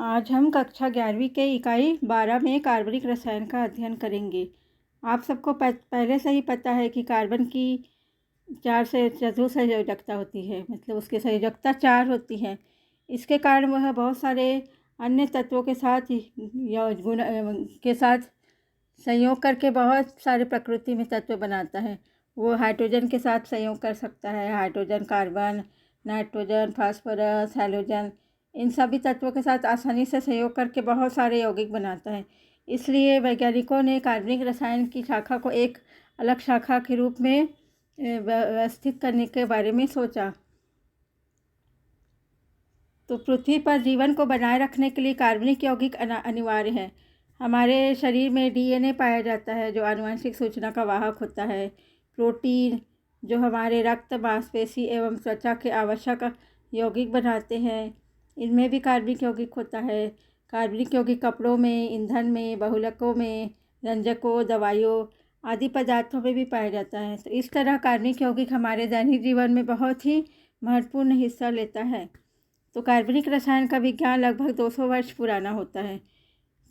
आज हम कक्षा 11वीं के इकाई 12 में कार्बनिक रसायन का अध्ययन करेंगे। आप सबको पहले से ही पता है कि कार्बन की 4 से चतुसंयोजकता होती है, मतलब उसकी संयोजकता 4 होती है। इसके कारण वह बहुत सारे अन्य तत्वों के साथ या गुण के साथ संयोग करके बहुत सारे प्रकृति में तत्व बनाता है। वो हाइड्रोजन के साथ संयोग कर सकता है, hydrogen, carbon, nitrogen, phosphorus, halogen, इन सभी तत्वों के साथ आसानी से संयोग करके बहुत सारे यौगिक बनाता है। इसलिए वैज्ञानिकों ने कार्बनिक रसायन की शाखा को एक अलग शाखा के रूप में व्यवस्थित करने के बारे में सोचा। तो पृथ्वी पर जीवन को बनाए रखने के लिए कार्बनिक यौगिक अनिवार्य है। हमारे शरीर में डीएनए पाया जाता है, जो आनुवंशिक सूचना का वाहक होता है। प्रोटीन, जो हमारे रक्त, मांसपेशी एवं त्वचा के आवश्यक यौगिक बनाते हैं, इनमें भी कार्बनिक यौगिक होता है। कार्बनिक यौगिक कपड़ों में, ईंधन में, बहुलकों में, रंजकों, दवाइयों आदि पदार्थों में भी पाया जाता है। तो इस तरह कार्बनिक यौगिक हमारे दैनिक जीवन में बहुत ही महत्वपूर्ण हिस्सा लेता है। तो कार्बनिक रसायन का विज्ञान लगभग 200 वर्ष पुराना होता है।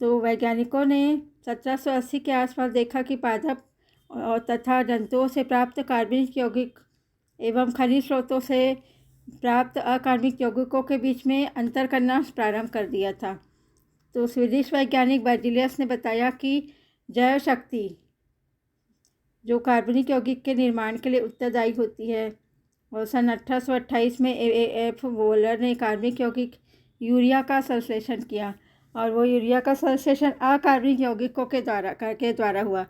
तो वैज्ञानिकों ने 1780 के आसपास देखा कि पादप और तथा जंतुओं से प्राप्त कार्बनिक यौगिक एवं खनिज स्रोतों से प्राप्त अकार्बनिक यौगिकों के बीच में अंतर करना प्रारंभ कर दिया था। तो स्वीडिश वैज्ञानिक बर्जिलियस ने बताया कि जैव शक्ति, जो कार्बनिक यौगिक के निर्माण के लिए उत्तरदायी होती है, और सन 1828 में एफ वोलर ने कार्बनिक यौगिक यूरिया का संश्लेषण किया, और वो यूरिया का संश्लेषण अकार्बनिक यौगिकों के द्वारा हुआ।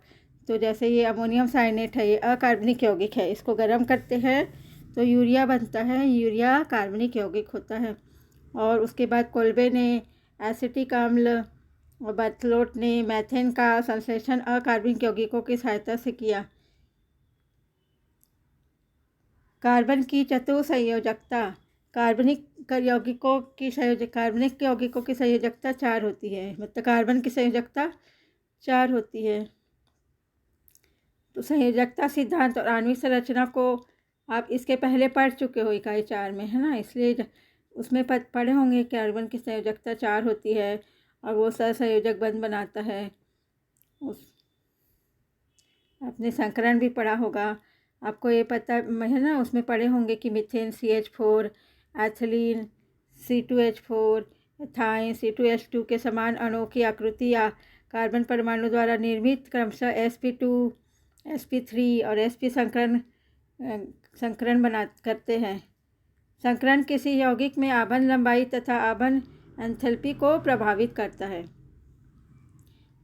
तो जैसे ये अमोनियम साइनेट है, ये अकार्बनिक यौगिक है, इसको गर्म करते हैं तो यूरिया बनता है, यूरिया कार्बनिक यौगिक होता है। और उसके बाद कोल्बे ने एसिटिक अम्ल और बर्थलोट ने मैथेन का संश्लेषण अकार्बनिक यौगिकों की सहायता से किया। कार्बन की चतुसंयोजकता, कार्बनिक यौगिकों की संयोजकता 4 होती है, मतलब कार्बन की संयोजकता 4 होती है। तो संयोजकता सिद्धांत और आणविक संरचना को आप इसके पहले पढ़ चुके हो इकाई 4 में, है ना, इसलिए उसमें पढ़े होंगे कि कार्बन की संयोजकता 4 होती है और वो सहसंयोजक बंध बनाता है। आपने संकरण भी पढ़ा होगा, आपको ये पता है ना, उसमें पढ़े होंगे कि methane CH4, ethylene C2H4, ethyne C2H2 के समान अणुओं की आकृति या कार्बन परमाणु द्वारा निर्मित क्रमशः sp2, sp3 और sp संकरण करते हैं। संकरण किसी यौगिक में आबंध लंबाई तथा आबंध एंथैल्पी को प्रभावित करता है।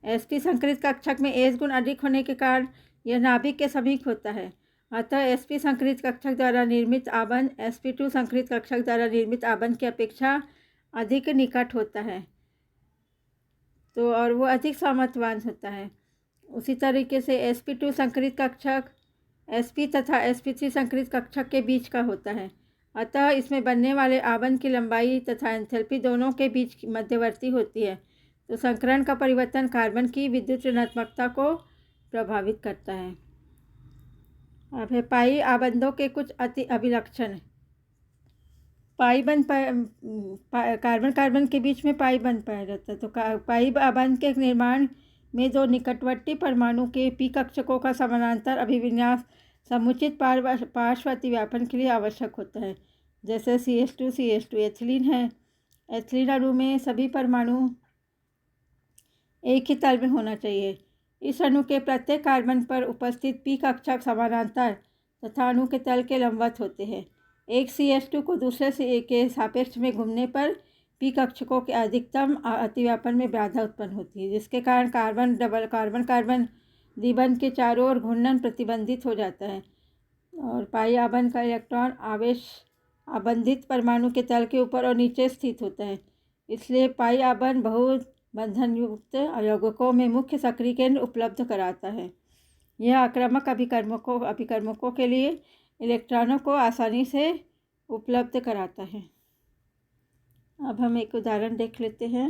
sp संकरित कक्षक में H गुण अधिक होने के कारण यह नाभिक के समीप होता है। अतः sp संकरित कक्षक द्वारा निर्मित आबंध sp2 संकरित कक्षक द्वारा निर्मित आबंध की अपेक्षा अधिक निकट होता है, तो और वो अधिक सामर्थ्यवान होता है। उसी तरीके से sp2 संकरित कक्षक sp तथा sp3 संकरित कक्षक के बीच का होता है। अतः इसमें बनने वाले आबंध की लंबाई तथा एंथैल्पी दोनों के बीच मध्यवर्ती होती है। तो संकरण का परिवर्तन कार्बन की विद्युत ऋणात्मकता को प्रभावित करता है। अब है पाई आबंधों के कुछ अति अभिलक्षण। पाई बंध कार्बन के बीच में पाई बंध पाया जाता है। तो पाई आबंध के निर्माण में दो निकटवर्ती परमाणु के पी कक्षकों का समानांतर अभिविन्यास समुचित पार्श्व अतिव्यापन के लिए आवश्यक होता है। जैसे CH2 एथिलीन है। एथिलीन अणु में सभी परमाणु एक ही तल में होना चाहिए। इस अणु के प्रत्येक कार्बन पर उपस्थित पी कक्षक समानांतर तथा अणु के तल के लंबवत होते हैं। एक CH2 को दूसरे से के सापेक्ष में घूमने पर पी कक्षकों के अधिकतम अतिव्यापन में बाधा उत्पन्न होती है, जिसके कारण कार्बन द्विबंध के चारों ओर घूर्णन प्रतिबंधित हो जाता है। और पाई आबंध का इलेक्ट्रॉन आवेश आबंधित परमाणु के तल के ऊपर और नीचे स्थित होता है। इसलिए पाई आबंध बहुत बंधन युक्त यौगिकों में मुख्य सक्रिय केंद्र उपलब्ध कराता है। यह आक्रामक अभिकर्मकों के लिए इलेक्ट्रॉनों को आसानी से उपलब्ध कराता है। अब हम एक उदाहरण देख लेते हैं।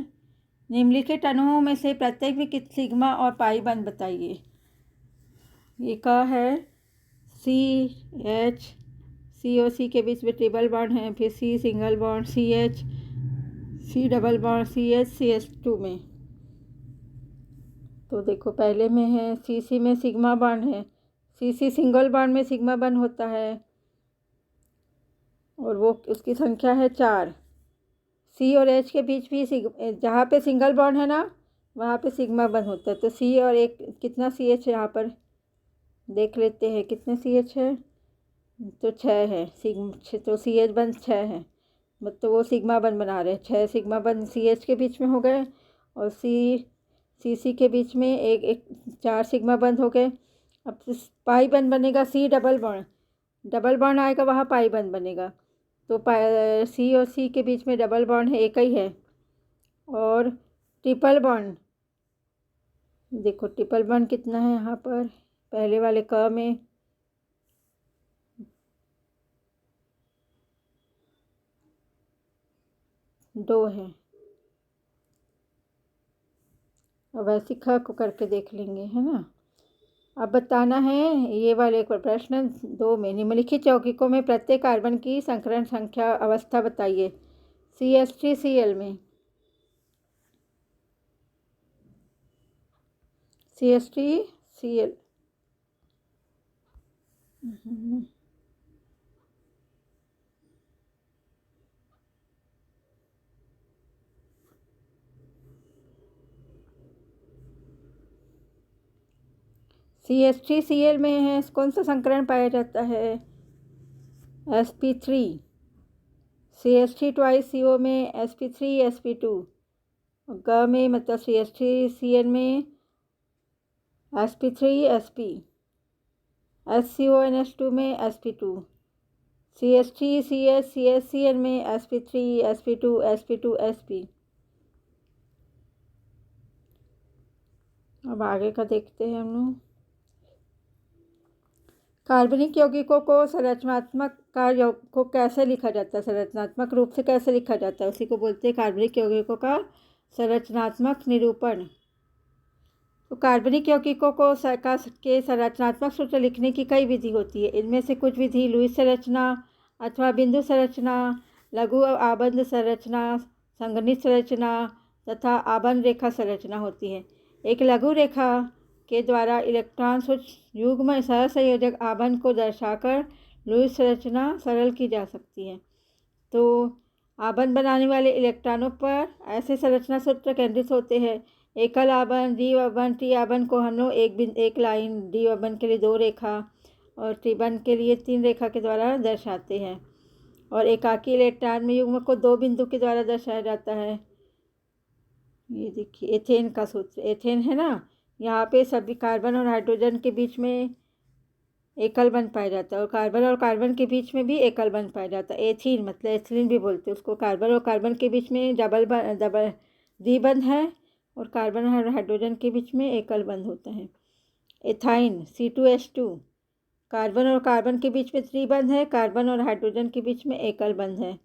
निम्नलिखित अणुओं में से प्रत्येक में किस सिग्मा और पाई बंध बताइए। ये का है CH COC के बीच में ट्रिपल बॉन्ड है, फिर C single bond, CH C double bond CH में। तो देखो पहले में है CC में सिग्मा बॉन्ड है, CC सिंगल बॉन्ड में सिग्मा बॉन्ड होता है और वो उसकी संख्या है 4। C और H के बीच भी जहाँ पे सिंगल बॉन्ड है ना वहाँ पे सिग्मा बॉन्ड होता है। तो C और एक कितना CH यहाँ पर देख लेते हैं, कितने CH है, तो 6 है। तो CH बंद 6 है, मतलब वो सिग्मा बंद बना रहे हैं। 6 सिग्मा बंद CH के बीच में हो गए और CC के बीच में एक 4 सिग्मा बंद हो गए। अब पाई बंद बनेगा, C डबल बॉन्ड आएगा, वहाँ पाई बंद बनेगा। तो C और C के बीच में डबल बॉन्ड है, एक ही है। और ट्रिपल बॉन्ड, देखो ट्रिपल बॉन्ड कितना है यहाँ पर, पहले वाले क में 2 है। अब ऐसी ख को करके देख लेंगे, है ना। अब बताना है ये वाले प्रश्न 2 में निम्नलिखित यौगिकों में प्रत्येक कार्बन की संकरण संख्या अवस्था बताइए। CH3Cl में CH3Cl CH3Cl में है, कौन सा संकरण पाया जाता है, sp3। CH3 ट्वाइस CO में sp3 sp2। ग में मतलब CH3Cl में sp3 sp। HCONH2 में sp2। CH3CH CHCl में sp3 sp2 sp2 sp। अब आगे का देखते हैं हम लोग। कार्बनिक यौगिकों को संरचनात्मक कार्य को कैसे लिखा जाता है, संरचनात्मक रूप से कैसे लिखा जाता है, उसी को बोलते हैं कार्बनिक यौगिकों का संरचनात्मक निरूपण। तो कार्बनिक यौगिकों को के संरचनात्मक सूत्र लिखने की कई विधि होती है। इनमें से कुछ विधि लुईस संरचना अथवा बिंदु संरचना, लघु आबंध संरचना, संघनित संरचना तथा आबंध रेखा संरचना होती है। एक लघु रेखा के द्वारा इलेक्ट्रॉन सूक्ष्म युग्म सहसंयोजक आबंध को दर्शाकर लुईस संरचना सरल की जा सकती है। तो आबंध बनाने वाले इलेक्ट्रॉनों पर ऐसे संरचना सूत्र केंद्रित होते हैं। एकल आबंध, द्विआबंध, त्रिआबंध को हम लोग एक लाइन, द्विआबंध के लिए 2 रेखा और त्रिबंध के लिए 3 रेखा के द्वारा दर्शाते हैं। और एकाकी इलेक्ट्रॉन में युग्म को 2 बिंदु के द्वारा दर्शाया जाता है। ये देखिए एथेन का सूत्र, एथेन है ना, यहाँ पे सभी कार्बन और हाइड्रोजन के बीच में एकल बंध पाया जाता है और कार्बन के बीच में भी एकल बंध पाया जाता है। एथीन मतलब एथिलीन भी बोलते हैं उसको। कार्बन और कार्बन के बीच में द्विबंध है और कार्बन और हाइड्रोजन के बीच में एकल बंध होता है। एथाइन C2H2, कार्बन और कार्बन के बीच में त्रिबंध है, कार्बन और हाइड्रोजन के बीच में एकल बंध है।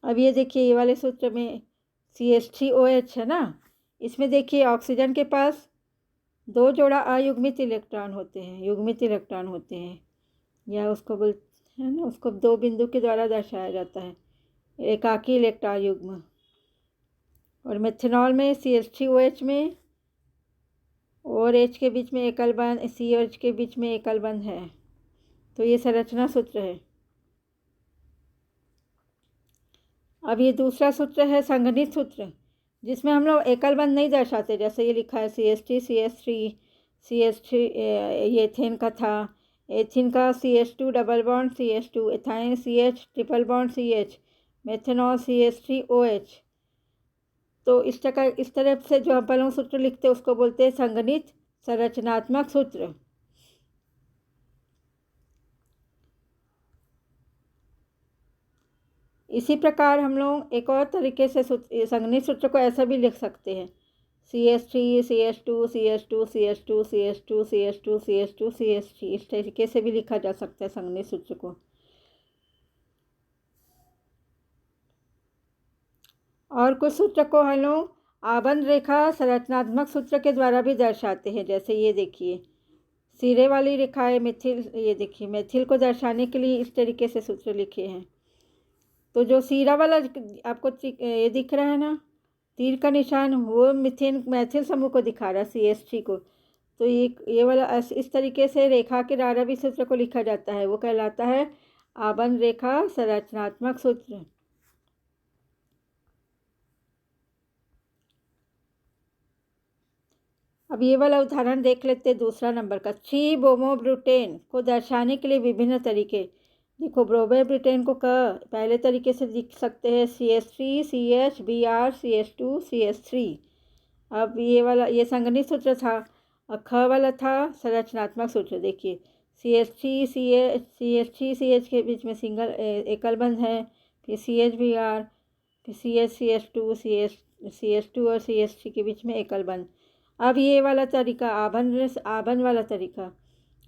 अब ये देखिए ये वाले सूत्र में CH3OH है ना, इसमें देखिए ऑक्सीजन के पास 2 जोड़ा अयुग्मित इलेक्ट्रॉन होते हैं, युग्मित इलेक्ट्रॉन होते हैं, या उसको बोलते हैं ना, उसको 2 बिंदु के द्वारा दर्शाया जाता है, एकाकी इलेक्ट्रॉन युग्म। और मेथनॉल में CH3OH में और H के बीच में एकल बंध, C और H के बीच में एकल बंध है। तो ये संरचना सूत्र है। अब ये दूसरा सूत्र है संघनित सूत्र, जिसमें हम लोग एकल बंध नहीं दर्शाते। जैसे ये लिखा है CH3 ये एथेन का था, एथिन का CH2 double bond CH2, ethyne CH triple bond CH, methanol CH3OH। तो इस तरह से जो हम लोग सूत्र लिखते हैं उसको बोलते हैं संघनित संरचनात्मक सूत्र। इसी प्रकार हम लोग एक और तरीके से संघनित सूत्र को ऐसा भी लिख सकते हैं, CH3 CH2 CH2 CH2 CH2 CH2 CH2 CH3। इस तरीके से भी लिखा जा सकता है संघनित सूत्र को। और कुछ सूत्र को हम लोग आबंध रेखा संरचनात्मक सूत्र के द्वारा भी दर्शाते हैं। जैसे ये देखिए सिरे वाली रेखा है मिथिल, ये देखिए मिथिल को दर्शाने के लिए इस तरीके से सूत्र लिखे हैं। तो जो सीरा वाला आपको ये दिख रहा है ना, तीर का निशान, वो मैथिल समूह को दिखा रहा है, CH3 को। तो ये वाला इस तरीके से रेखा के रारवी सूत्र को लिखा जाता है, वो कहलाता है आबंध रेखा संरचनात्मक सूत्र। अब ये वाला उदाहरण देख लेते हैं, दूसरा नंबर का। 3-ब्रोमोब्यूटेन को दर्शाने के लिए विभिन्न तरीके। देखो, ब्रोमोब्यूटेन को पहले तरीके से लिख सकते हैं CH3 CH Br CH2 CH3। अब ये संगनी सूत्र था, और ख वाला था संरचनात्मक सूत्र। देखिए, CH3 CH के बीच में सिंगल एकल बंध है, फिर CH Br, फिर CH CH2 CH2 और CH3 के बीच में एकल बंध। अब ये वाला तरीका आबंध वाला तरीका,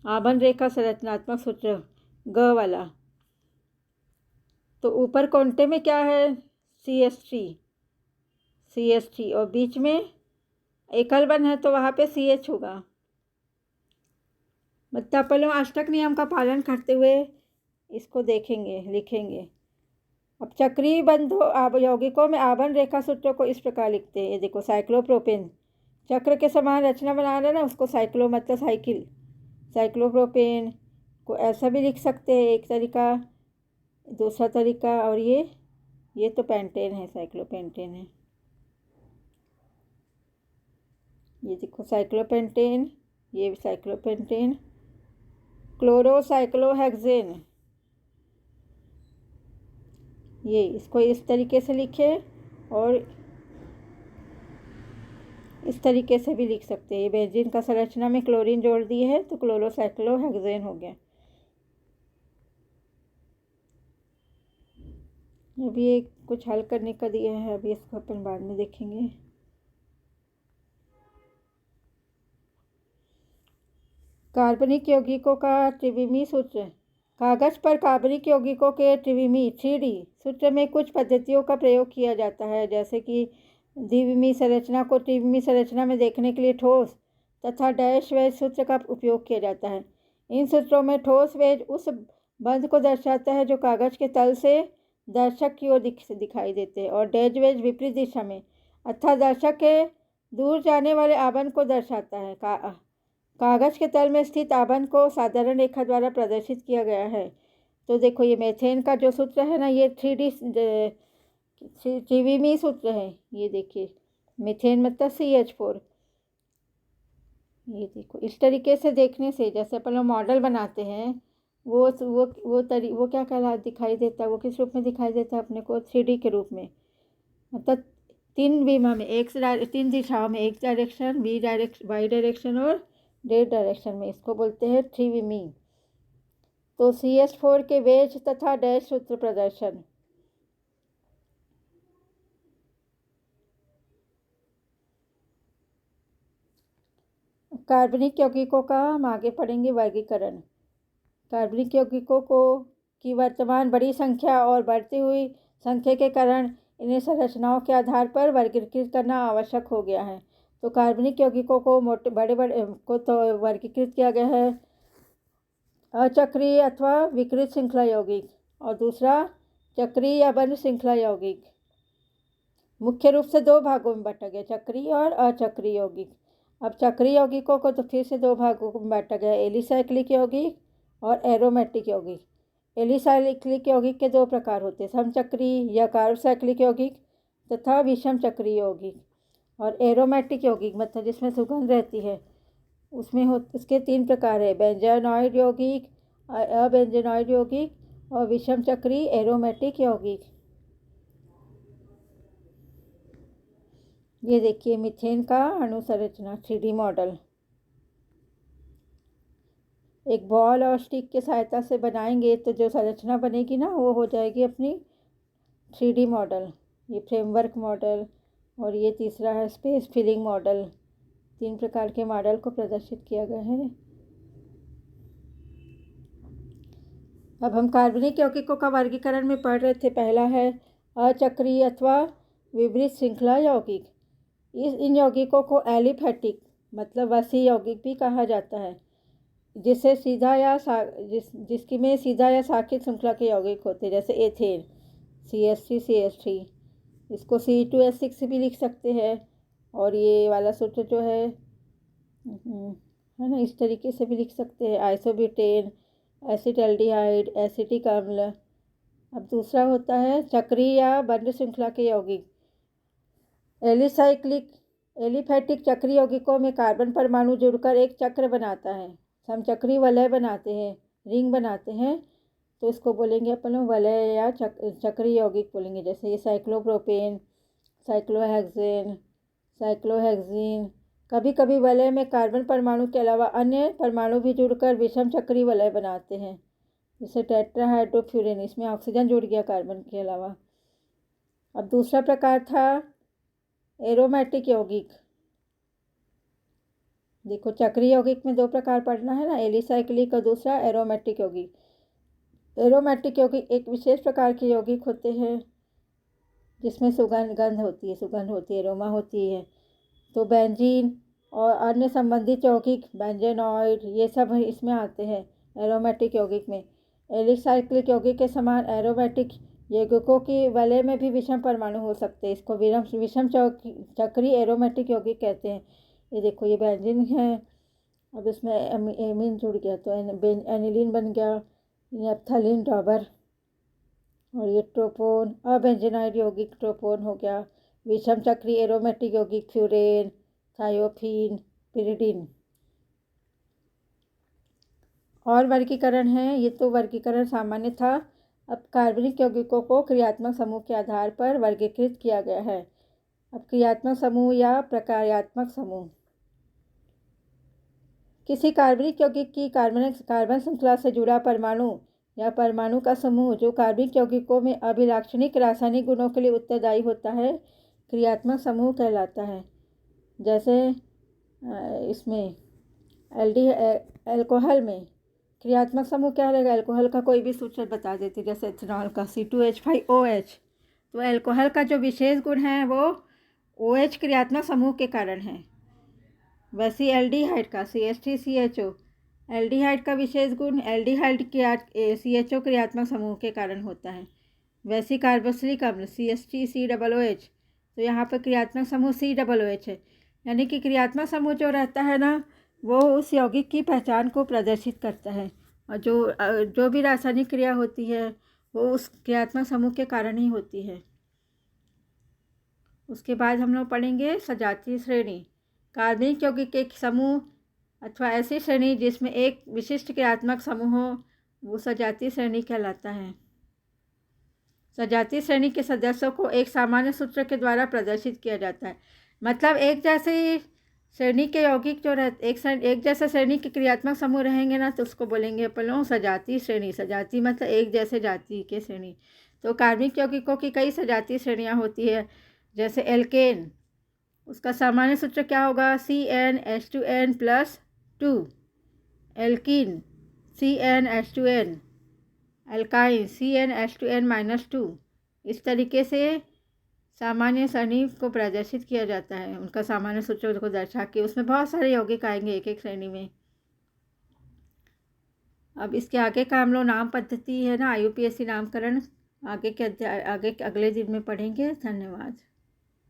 आबंध रेखा संरचनात्मक सूत्र ग वाला। तो ऊपर कोंटे में क्या है, CH3 और बीच में एकल बंध है, तो वहाँ पे CH होगा। मतलब पहले अष्टक नियम का पालन करते हुए इसको देखेंगे, लिखेंगे। अब चक्रीय बंधों यौगिकों में आबंध रेखा सूत्रों को इस प्रकार लिखते हैं। ये देखो, साइक्लोप्रोपेन चक्र के समान रचना बना रहा है ना, उसको साइक्लो मतलब साइकिल, साइक्लोप्रोपेन को ऐसा भी लिख सकते हैं, एक तरीका। दूसरा तरीका, और ये तो पेंटेन है, साइक्लोपेंटेन है। ये देखो, साइक्लोपेंटेन, ये साइक्लोपेंटेन। क्लोरोसाइक्लोहेक्सेन, ये इसको इस तरीके से लिखे, और इस तरीके से भी लिख सकते हैं। ये बेंजीन का संरचना में क्लोरीन जोड़ दिए है, तो क्लोरोसाइक्लोहेक्सेन हो गया। अभी ये कुछ हल करने का दिया है, अभी इसको अपन बाद में देखेंगे। कार्बनिक यौगिकों का त्रिविमी सूत्र। कागज पर कार्बनिक यौगिकों के त्रिविमी 3D सूत्र में कुछ पद्धतियों का प्रयोग किया जाता है, जैसे कि द्विविमी संरचना को त्रिविमी संरचना में देखने के लिए ठोस तथा डैश वेज सूत्र का उपयोग किया जाता है। इन सूत्रों में ठोस वेज उस बंध को दर्शाता है जो कागज के तल से दर्शक की ओर दिखाई देते हैं, और डैश वेज विपरीत दिशा में अर्थात दर्शक के दूर जाने वाले आबंध को दर्शाता है। कागज के तल में स्थित आबंध को साधारण रेखा द्वारा प्रदर्शित किया गया है। तो देखो, ये मेथेन का जो सूत्र है ना, ये 3D त्रिविमी सूत्र है। ये देखिए, मीथेन मतलब CH4। ये देखो, इस तरीके से देखने से, जैसे अपन लोग मॉडल बनाते हैं, वो क्या दिखाई देता है, वो किस रूप में दिखाई देता है अपने को, 3D के रूप में। मतलब 3 विमा में, 3 दिशाओं में, एक डायरेक्शन, वाई डायरेक्शन और Z डायरेक्शन में, इसको बोलते हैं त्रिविमी। तो CH4 के वेज तथा डैश सूत्र प्रदर्शन। कार्बनिक यौगिकों का हम आगे पढ़ेंगे वर्गीकरण। कार्बनिक यौगिकों की वर्तमान बड़ी संख्या और बढ़ती हुई संख्या के कारण इन्हें संरचनाओं के आधार पर वर्गीकृत करना आवश्यक हो गया है। तो कार्बनिक यौगिकों को बड़े को तो वर्गीकृत किया गया है, अचक्रीय अथवा विकृत श्रृंखला यौगिक, और दूसरा चक्रीय या बंध श्रृंखला यौगिक। मुख्य रूप से 2 भागों में बांटा गया, चक्रीय और अचक्रीय यौगिक। अब चक्रीय यौगिकों को तो फिर से 2 भागों में बांटा गया, एलिसाइक्लिक यौगिक और एरोमेटिक यौगिक। एलिसाइक्लिक यौगिक के 2 प्रकार होते हैं, समचक्रीय या कार्बोसाइक्लिक यौगिक तथा विषम चक्रीय यौगिक। और एरोमेटिक यौगिक मतलब जिसमें सुगंध रहती है, उसके 3 प्रकार है, बेंजोनॉइड यौगिक, अबेंजोनॉइड यौगिक और विषम चक्रीय एरोमेटिक यौगिक। ये देखिए, मीथेन का अणु संरचना 3D मॉडल। एक बॉल और स्टिक की सहायता से बनाएंगे तो जो संरचना बनेगी ना, वो हो जाएगी अपनी 3D मॉडल। ये फ्रेमवर्क मॉडल, और ये तीसरा है स्पेस फिलिंग मॉडल। 3 प्रकार के मॉडल को प्रदर्शित किया गया है। अब हम कार्बनिक यौगिकों का वर्गीकरण में पढ़ रहे थे। पहला है अचक्रीय अथवा विपरीत श्रृंखला यौगिक। इन यौगिकों को एलिफैटिक मतलब वसी यौगिक भी कहा जाता है, जिसमें सीधा या साखित श्रृंखला के यौगिक होते हैं, जैसे एथेन। CH3CH3, इसको C2H6 भी लिख सकते हैं। और ये वाला सूत्र जो है ना, इस तरीके से भी लिख सकते हैं, आइसोब्यूटेन, एसिटाल्डिहाइड, एसिटिक अम्ल। अब दूसरा होता है चक्रीय या बंध श्रृंखला के यौगिक। एलिफैटिक चक्रीय यौगिकों में कार्बन परमाणु जुड़कर एक चक्र बनाता है। हम चक्रीय वलय बनाते हैं, रिंग बनाते हैं, तो इसको बोलेंगे अपन लोग वलय या चक्रीय यौगिक बोलेंगे। जैसे ये साइक्लोप्रोपेन, साइक्लोहेक्सीन। कभी कभी वलय में कार्बन परमाणु के अलावा अन्य परमाणु भी जुड़कर विषम चक्रीय वलय बनाते हैं। जैसे टेट्राहाइड्रोफ्यूरेन, इसमें ऑक्सीजन जुड़ गया कार्बन के अलावा। अब दूसरा प्रकार था एरोमेटिक यौगिक। देखो, चक्रीय यौगिक में दो प्रकार पढ़ना है ना, एलिसाइक्लिक और दूसरा एरोमेटिक यौगिक। एरोमेटिक यौगिक एक विशेष प्रकार के यौगिक होते हैं जिसमें सुगंध होती है, एरोमा होती है। तो बेंजीन और अन्य संबंधित यौगिक, बेंजेनॉइड, ये सब इसमें आते हैं एरोमेटिक यौगिक में। एलिसाइक्लिक यौगिक के समान एरोमेटिक यौगिकों की वलय में भी विषम परमाणु हो सकते हैं। इसको विषम चक्रीय एरोमेटिक यौगिक कहते हैं। ये देखो, ये बेंजीन है, अब इसमें एमीन जुड़ गया तो एनिलीन बन गया, नेप्थलीन टॉबर। और ये ट्रोपोन, अबेंजीनाइड यौगिक ट्रोपोन हो गया। विषम चक्रीय एरोमेटिक यौगिक फ्यूरेन, थायोफीन, पिरिडीन। और वर्गीकरण है, ये तो वर्गीकरण सामान्य था। अब कार्बनिक यौगिकों को क्रियात्मक समूह के आधार पर वर्गीकृत किया गया है। अब क्रियात्मक समूह या प्रकार्यात्मक समूह। किसी कार्बनिक यौगिक की कार्बन श्रृंखला से जुड़ा परमाणु या परमाणु का समूह जो कार्बनिक यौगिकों में अभिलाक्षणिक रासायनिक गुणों के लिए उत्तरदायी होता है, क्रियात्मक समूह कहलाता है। जैसे इसमें अल्कोहल में क्रियात्मक समूह क्या रहेगा? अल्कोहल का कोई भी सूत्र बता देते, जैसे इथेनॉल का C2H5OH। तो अल्कोहल का जो विशेष गुण है वो OH क्रियात्मक समूह के कारण है। वैसे एल्डिहाइड का CH3CHO, एल्डिहाइड का विशेष गुण एल्डिहाइड CHO क्रियात्मक समूह के कारण होता है। वैसे कार्बोक्सिलिक अम्ल CH3COOH, तो यहाँ पर क्रियात्मक समूह COOH है। यानी कि क्रियात्मक समूह जो रहता है ना, वो उस यौगिक की पहचान को प्रदर्शित करता है। और जो भी रासायनिक क्रिया होती है वो उस क्रियात्मक समूह के कारण ही होती है। उसके बाद हम लोग पढ़ेंगे सजातीय श्रेणी। कार्बनिक यौगिक के समूह अथवा ऐसी श्रेणी जिसमें एक विशिष्ट क्रियात्मक समूह हो, वो सजातीय श्रेणी कहलाता है। सजातीय श्रेणी के सदस्यों को एक सामान्य सूत्र के द्वारा प्रदर्शित किया जाता है। मतलब एक जैसे श्रेणी के यौगिक जो एक जैसा श्रेणी के क्रियात्मक समूह रहेंगे ना, तो उसको बोलेंगे अपन लोग सजातीय श्रेणी। सजातीय मतलब एक जैसे जाति के श्रेणी। तो कार्बनिक यौगिकों की कई सजातीय श्रेणियाँ होती है। जैसे एल्केन, उसका सामान्य सूत्र क्या होगा? CnH2n+2। Alkene CnH2n, alkyne CnH2n-2। इस तरीके से सामान्य श्रेणी को प्रदर्शित किया जाता है, उनका सामान्य सूत्र को दर्शा के। उसमें बहुत सारे यौगिक आएंगे एक एक श्रेणी में। अब इसके आगे का हम लोग नाम पद्धति है ना, IUPAC नामकरण आगे अगले दिन में पढ़ेंगे। धन्यवाद।